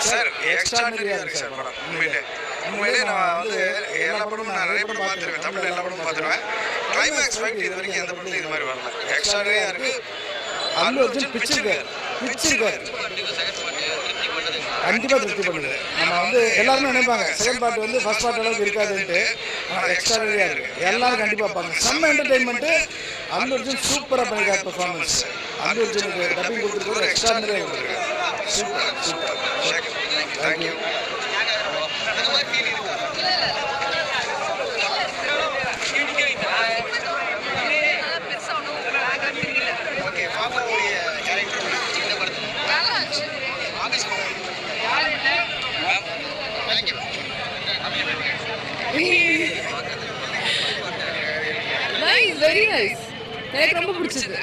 Sir எக்ஸ்ட்ரானரியாக இருக்குது sir படம். உண்மையிலே நான் வந்து எல்லா படமும் நான் நிறைய படம் பார்த்துருவேன், தமிழில் எல்லா படமும் பார்த்துருவேன். கிளைமேக்ஸ் ஃபைட் இது வரைக்கும் எந்த படத்துலையும் இது மாதிரி வரல. எக்ஸ்ட்ரானரியாக இருக்குது. அல்லு அர்ஜுன் பிச்சிருக்காரு. கண்டிப்பாக திருப்தி பண்ணுது. நம்ம வந்து எல்லாருமே நினைப்பாங்க செகண்ட் பார்ட் வந்து ஃபர்ஸ்ட் பார்ட் அளவுக்கு இருக்காதுன்ட்டு. ஆனால் எக்ஸ்ட்ரானரியாக இருக்குது. எல்லாரும் கண்டிப்பாக பார்ப்பாங்க. செம்ம என்டர்டெயின்மெண்ட்டு. அல்லு அர்ஜுன் சூப்பராக பண்ணியிருக்காரு பெர்ஃபார்மன்ஸ். அல்லு அர்ஜுனுக்கு டப்பிங் கொடுத்துருக்காரு, எக்ஸ்ட்ரானரியாக கொடுத்துருக்காரு. Super. Thank you. Nice, very nice. எனக்கு ரொம்ப பிடிச்சது.